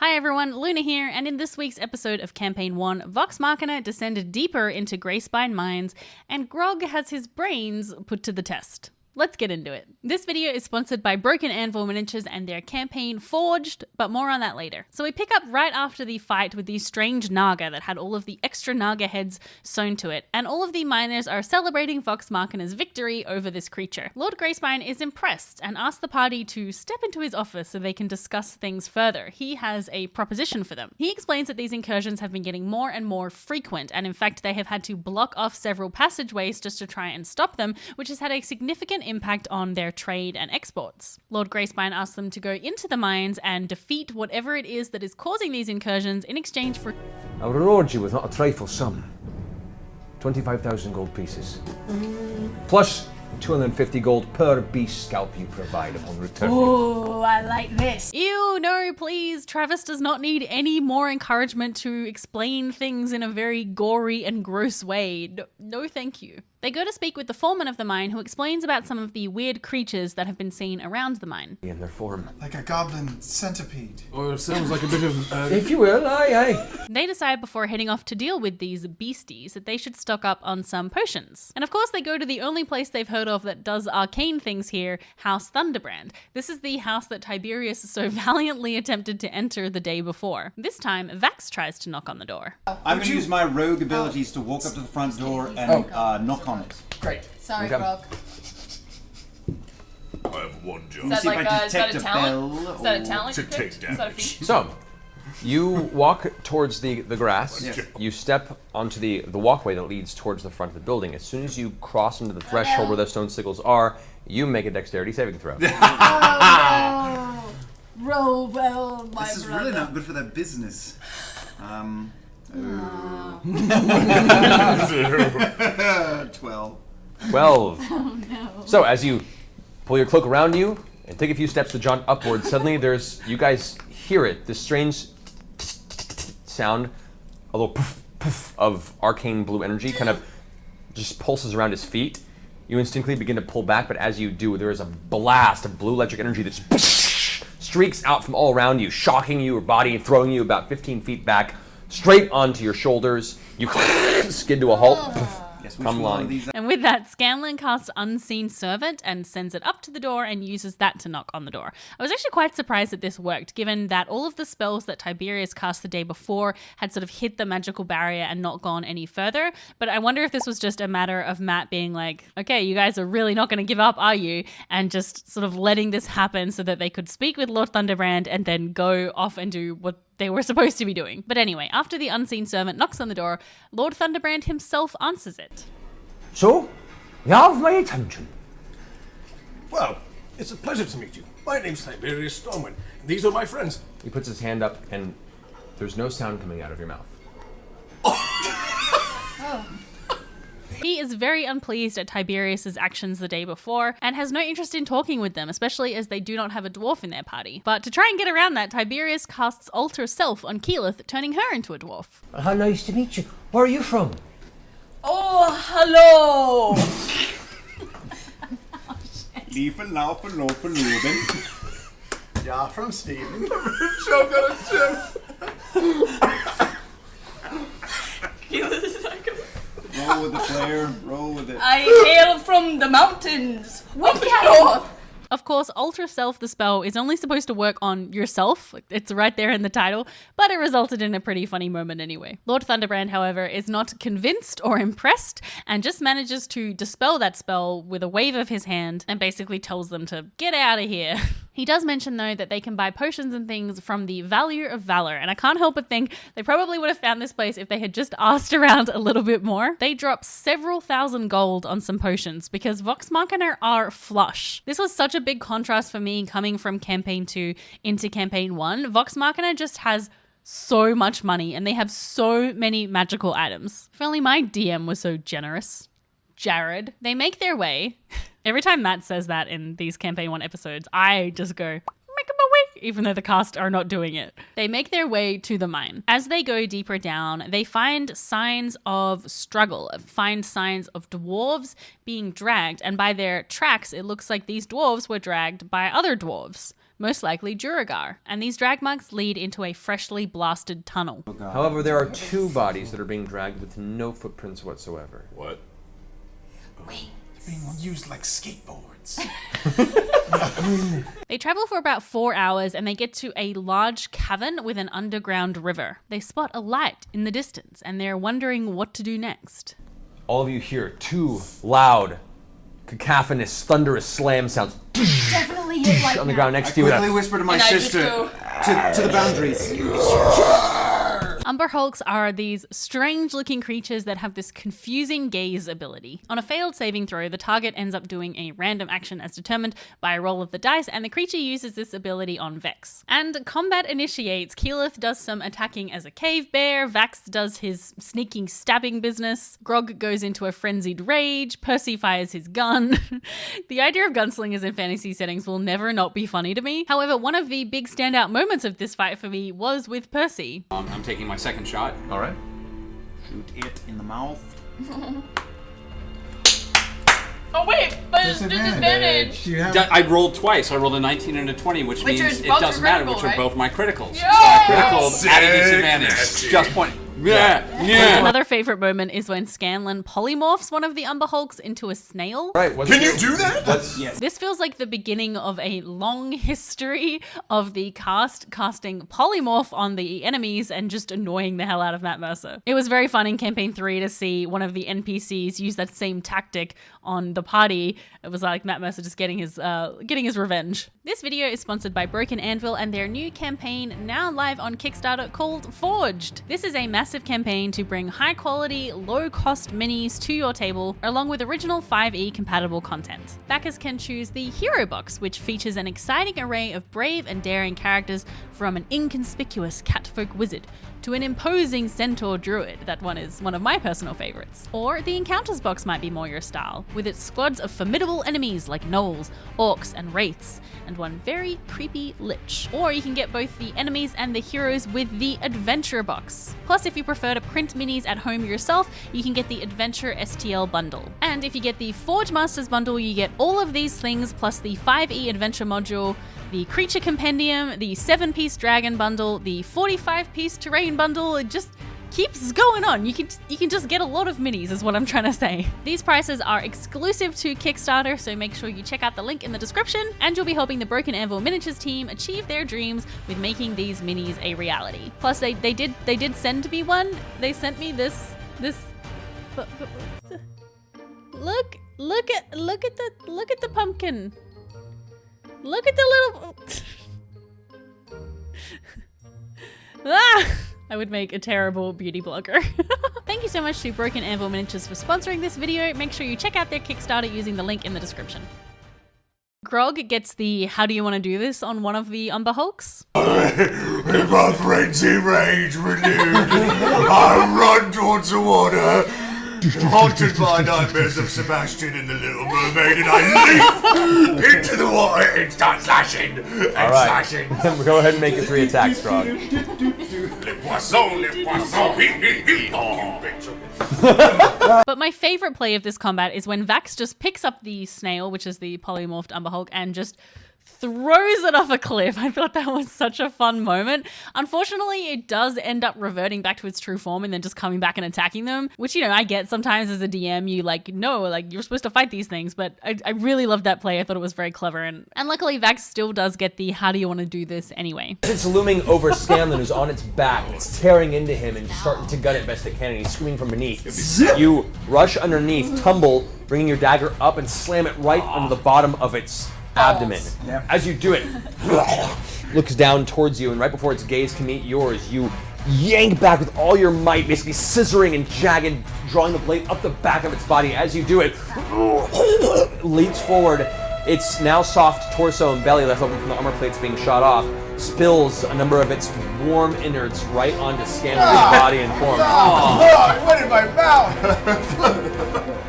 Hi everyone, Luna here, and in this week's episode of Campaign 1, Vox Machina descended deeper into Greyspine Mines, and Grog has his brains put to the test. Let's get into it. This video is sponsored by Broken Anvil Miniatures and their campaign Forged, but more on that later. So we pick up right after the fight with the strange Naga that had all of the extra Naga heads sewn to it, and all of the miners are celebrating Vox Machina's victory over this creature. Lord Greyspine is impressed and asks the party to step into his office so they can discuss things further. He has a proposition for them. He explains that these incursions have been getting more and more frequent, and in fact they have had to block off several passageways just to try and stop them, which has had a significant impact on their trade and exports. Lord Greyspine asks them to go into the mines and defeat whatever it is that is causing these incursions in exchange for... I'll reward you with not a trifle sum. 25,000 gold pieces. Plus 250 gold per beast scalp you provide upon return. Oh, I like this. Ew, no, please. Travis does not need any more encouragement to explain things in a very gory and gross way. No, thank you. They go to speak with the foreman of the mine, who explains about some of the weird creatures that have been seen around the mine. In their form. Like a goblin centipede. Or it sounds like a bit of... If you will, aye. They decide before heading off to deal with these beasties that they should stock up on some potions. And of course they go to the only place they've heard of that does arcane things here, House Thunderbrand. This is the house that Tiberius so valiantly attempted to enter the day before. This time, Vax tries to knock on the door. I'm going to use my rogue abilities to walk up to the front door and knock on it. Great. Sorry, Okay. Grog. I have one job. Is that See if like I is that detect a a talent? bell Is that a or- talent? To you picked? take Is that a damage. feat? So, you walk towards the grass. Yes. You step onto the walkway that leads towards the front of the building. As soon as you cross into the threshold where the stone signals are, you make a dexterity saving throw. Oh, no. Roll well, my This is brother. really not good for their business. 12. 12. Oh, no. So as you pull your cloak around you and take a few steps to jaunt upward, suddenly you guys hear it, this strange sound, a little poof, poof of arcane blue energy kind of just pulses around his feet. You instinctively begin to pull back, but as you do, there is a blast of blue electric energy that just streaks out from all around you, shocking your body and throwing you about 15 feet back, straight onto your shoulders. You skid to a halt. Yes, which Come one line. of these? And with that, Scanlan casts Unseen Servant and sends it up to the door and uses that to knock on the door. I was actually quite surprised that this worked, given that all of the spells that Tiberius cast the day before had sort of hit the magical barrier and not gone any further. But I wonder if this was just a matter of Matt being like, okay, you guys are really not going to give up, are you? And just sort of letting this happen so that they could speak with Lord Thunderbrand and then go off and do what they were supposed to be doing. But anyway, after the Unseen Servant knocks on the door, Lord Thunderbrand himself answers it. So, you have my attention. Well, it's a pleasure to meet you. My name's Tiberius Stormwind, and these are my friends. He puts his hand up and there's no sound coming out of your mouth. He is very unpleased at Tiberius's actions the day before and has no interest in talking with them, especially as they do not have a dwarf in their party. But to try and get around that, Tiberius casts Alter Self on Keyleth, turning her into a dwarf. How nice to meet you. Where are you from? Oh, hello. Liefen, laufen, laufen, Leben. Yeah, from Steven. Joke on a chip. Roll with the player, roll with it. I hail from the mountains. Wicked north. Of course, Alter Self, the spell, is only supposed to work on yourself. Like, it's right there in the title, but it resulted in a pretty funny moment anyway. Lord Thunderbrand, however, is not convinced or impressed and just manages to dispel that spell with a wave of his hand and basically tells them to get out of here. He does mention, though, that they can buy potions and things from the Value of Valor, and I can't help but think they probably would have found this place if they had just asked around a little bit more. They drop several thousand gold on some potions because Vox Machina are flush. This was such a big contrast for me coming from Campaign 2 into Campaign 1. Vox Machina just has so much money and they have so many magical items. If only my DM was so generous. Jared. They make their way. Every time Matt says that in these Campaign 1 episodes, I just go, make my way, even though the cast are not doing it. They make their way to the mine. As they go deeper down, they find signs of struggle, find signs of dwarves being dragged, and by their tracks, it looks like these dwarves were dragged by other dwarves. most likely Duragar, and these drag marks lead into a freshly blasted tunnel. However, there are 2 bodies that are being dragged with no footprints whatsoever. What? Being used like skateboards. They travel for about 4 hours and they get to a large cavern with an underground river. They spot a light in the distance and they're wondering what to do next. All of you hear 2 loud, cacophonous, thunderous slam sounds Definitely hit like on the ground next to you. Quickly whisper to my And I just sister go, to the boundaries. Umber Hulks are these strange-looking creatures that have this confusing gaze ability. On a failed saving throw, the target ends up doing a random action as determined by a roll of the dice, and the creature uses this ability on Vex. And combat initiates. Keyleth does some attacking as a cave bear, Vax does his sneaking stabbing business, Grog goes into a frenzied rage, Percy fires his gun. The idea of gunslingers in fantasy settings will never not be funny to me. However, one of the big standout moments of this fight for me was with Percy. I'm taking my second shot. All right. Shoot it in the mouth. oh wait, but it's disadvantage. You have I rolled twice. I rolled a 19 and a 20, which Which means are it both doesn't your matter, critical, which are right? both my criticals. Yeah! So I critical adding Sick, disadvantage. nasty. Just point. Yeah. Another favorite moment is when Scanlan polymorphs one of the Umber Hulks into a snail. Right. Can you do that? Yes. This feels like the beginning of a long history of the casting polymorph on the enemies and just annoying the hell out of Matt Mercer. It was very fun in Campaign 3 to see one of the NPCs use that same tactic on the party. It was like Matt Mercer just getting his revenge. This video is sponsored by Broken Anvil and their new campaign now live on Kickstarter called Forged. This is a massive campaign to bring high quality, low cost minis to your table along with original 5e compatible content. Backers can choose the Hero Box, which features an exciting array of brave and daring characters from an inconspicuous catfolk wizard to an imposing centaur druid. That one is one of my personal favorites. Or the Encounters box might be more your style, with its squads of formidable enemies like gnolls, orcs, and wraiths, and one very creepy lich. Or you can get both the enemies and the heroes with the Adventure box. Plus, if you prefer to print minis at home yourself, you can get the Adventure STL bundle. And if you get the Forge Masters bundle, you get all of these things plus the 5e Adventure module, the Creature Compendium, the 7-piece Dragon bundle, the 45-piece Terrain bundle. It just keeps going on. You can just get a lot of minis is what I'm trying to say. These prices are exclusive to Kickstarter, so make sure you check out the link in the description, and you'll be helping the Broken Anvil Miniatures team achieve their dreams with making these minis a reality. Plus, they did send me one. They sent me this. Look at the pumpkin. Look at the little. I would make a terrible beauty blogger. Thank you so much to Broken Anvil Miniatures for sponsoring this video. Make sure you check out their Kickstarter using the link in the description. Grog gets the "how do you want to do this" on one of the Umber Hulks. In my frenzy rage renewed, I run towards the water, haunted by nightmares of Sebastian and the Little Mermaid, and I leap into the water and start slashing and All right. slashing. Go ahead and make your 3 attacks, Grog. Les poissons, But my favorite play of this combat is when Vax just picks up the snail, which is the polymorphed Umber Hulk, and just throws it off a cliff. I thought that was such a fun moment. Unfortunately, it does end up reverting back to its true form and then just coming back and attacking them, which, you know, I get sometimes as a DM, you're supposed to fight these things, but I really loved that play. I thought it was very clever, and luckily Vax still does get the "how do you want to do this" anyway. It's looming over Scanlan, who's on its back, and it's tearing into him and starting to gut it best it can, and he's screaming from beneath. You rush underneath, tumble, bringing your dagger up and slam it right under the bottom of its abdomen. As you do it, looks down towards you, and right before its gaze can meet yours, you yank back with all your might, basically scissoring and jagged, drawing the blade up the back of its body. As you do it, leaps forward. Its now soft torso and belly, left open from the armor plates being shot off, spills a number of its warm innards right onto Scanlan's body and form. Oh, it went in my mouth!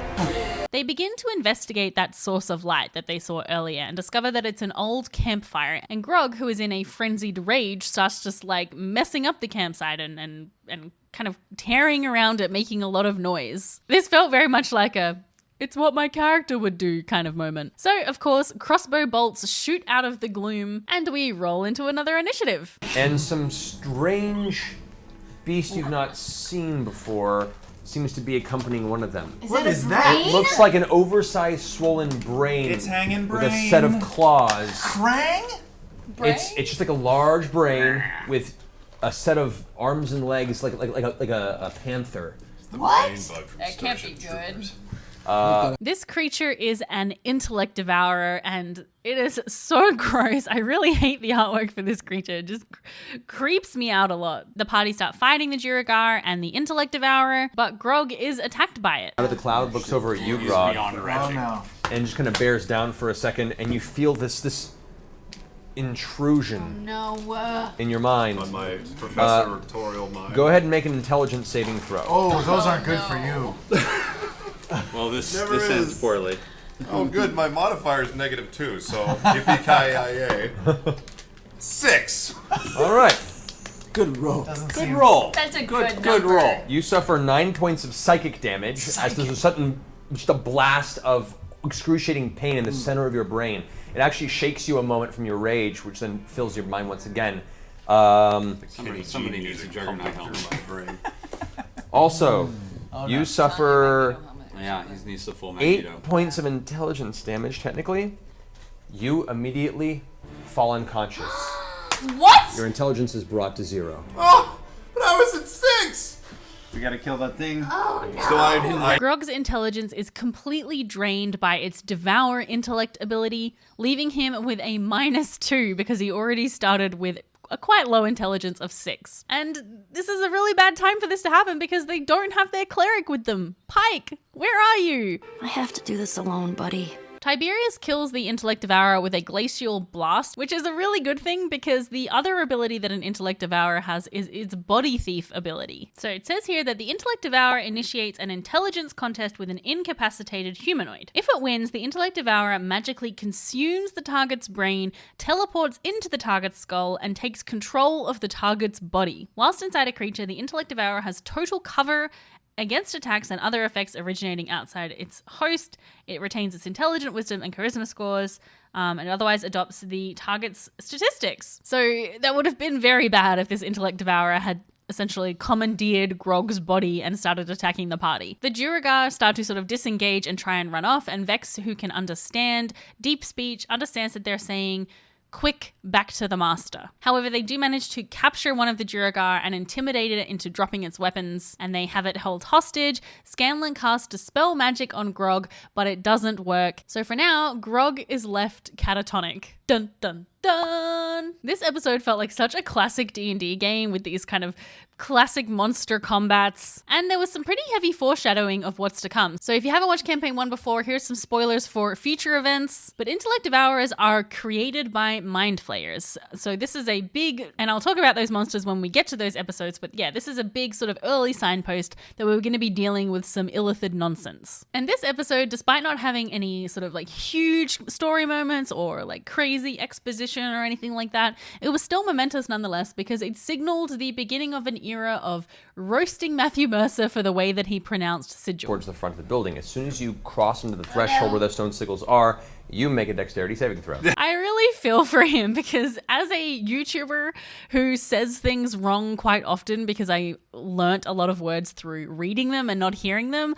They begin to investigate that source of light that they saw earlier and discover that it's an old campfire. And Grog, who is in a frenzied rage, starts just like messing up the campsite and kind of tearing around it, making a lot of noise. This felt very much like a it's what my character would do kind of moment. So, of course, crossbow bolts shoot out of the gloom, and we roll into another initiative. And some strange beast you've not seen before seems to be accompanying one of them. What is that? Looks like an oversized, swollen brain. It's hanging with a brain. set of claws. Krang? It's just like a large brain with a set of arms and legs, like a panther. What? That can't be good. This creature is an intellect devourer, and it is so gross. I really hate the artwork for this creature. It just creeps me out a lot. The party start fighting the Duragar and the intellect devourer, but Grog is attacked by it. Out of the cloud, looks over at you, He's Grog, beyond Oh wretched. no. and just kind of bears down for a second, and you feel this intrusion No. in your mind. On my professorial mind. Go ahead and make an intelligence saving throw. Oh, those aren't good for you. Well, this Never ends is. poorly. Oh, good. My modifier is -2, so yippee-ki-yay. 6. All right. Good roll. Doesn't Good seem roll. That's a Good number. roll. You suffer 9 points of psychic damage as there's just a blast of excruciating pain in the center of your brain. It actually shakes you a moment from your rage, which then fills your mind once again. Somebody needs a juggernaut helmet. Also, you suffer Yeah, he needs the full 8 Magneto. points of intelligence damage, technically. You immediately fall unconscious. What? Your intelligence is brought to 0. Oh, but I was at 6. We gotta kill that thing. So I Grog's intelligence is completely drained by its devour intellect ability, leaving him with a -2 because he already started with a quite low intelligence of 6. And this is a really bad time for this to happen because they don't have their cleric with them. Pike, where are you? I have to do this alone, buddy. Tiberius kills the Intellect Devourer with a glacial blast, which is a really good thing because the other ability that an Intellect Devourer has is its body thief ability. So it says here that the Intellect Devourer initiates an intelligence contest with an incapacitated humanoid. If it wins, the Intellect Devourer magically consumes the target's brain, teleports into the target's skull, and takes control of the target's body. Whilst inside a creature, the Intellect Devourer has total cover against attacks and other effects originating outside its host. It retains its intelligent, wisdom, and charisma scores, and otherwise adopts the target's statistics. So that would have been very bad if this Intellect Devourer had essentially commandeered Grog's body and started attacking the party. The Duragar start to sort of disengage and try and run off, and Vex, who can understand deep speech, understands that they're saying, "Quick, back to the master." However, they do manage to capture one of the Duragar and intimidate it into dropping its weapons, and they have it held hostage. Scanlan casts Dispel Magic on Grog, but it doesn't work. So for now, Grog is left catatonic. Dun dun dun! This episode felt like such a classic D&D game with these kind of classic monster combats, and there was some pretty heavy foreshadowing of what's to come. So if you haven't watched Campaign 1 before, here's some spoilers for future events. But Intellect Devourers are created by Mind Flayers. So this is a big, and I'll talk about those monsters when we get to those episodes, but yeah, this is a big sort of early signpost that we're going to be dealing with some Illithid nonsense. And this episode, despite not having any sort of like huge story moments or like crazy exposition or anything like that, it was still momentous nonetheless because it signaled the beginning of an era of roasting Matthew Mercer for the way that he pronounced sigil. Towards the front of the building. As soon as you cross into the threshold where those stone sigils are, you make a dexterity saving throw. I really feel for him because as a YouTuber who says things wrong quite often because I learnt a lot of words through reading them and not hearing them,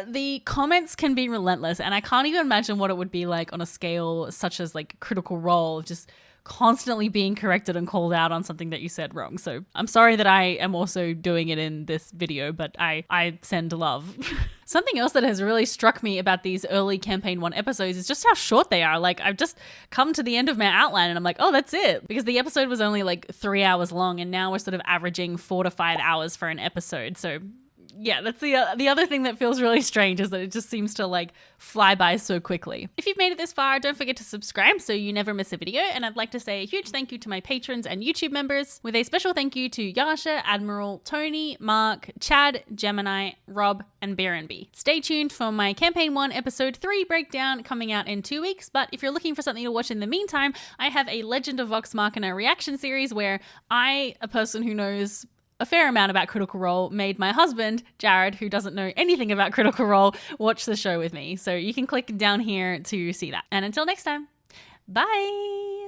the comments can be relentless, and I can't even imagine what it would be like on a scale such as like Critical Role, just constantly being corrected and called out on something that you said wrong. So I'm sorry that I am also doing it in this video, but I send love. Something else that has really struck me about these early Campaign 1 episodes is just how short they are. Like, I've just come to the end of my outline and I'm like, oh, that's it. Because the episode was only like 3 hours long, and now we're sort of averaging 4 to 5 hours for an episode. So yeah, that's the other thing that feels really strange, is that it just seems to like fly by so quickly. If you've made it this far, don't forget to subscribe so you never miss a video. And I'd like to say a huge thank you to my patrons and YouTube members, with a special thank you to Yasha, Admiral, Tony, Mark, Chad, Gemini, Rob, and Berenby. Stay tuned for my Campaign 1 Episode 3 breakdown coming out in 2 weeks. But if you're looking for something to watch in the meantime, I have a Legend of Vox Machina reaction series where I, a person who knows a fair amount about Critical Role made my husband, Jared, who doesn't know anything about Critical Role, watch the show with me. So you can click down here to see that. And until next time, bye!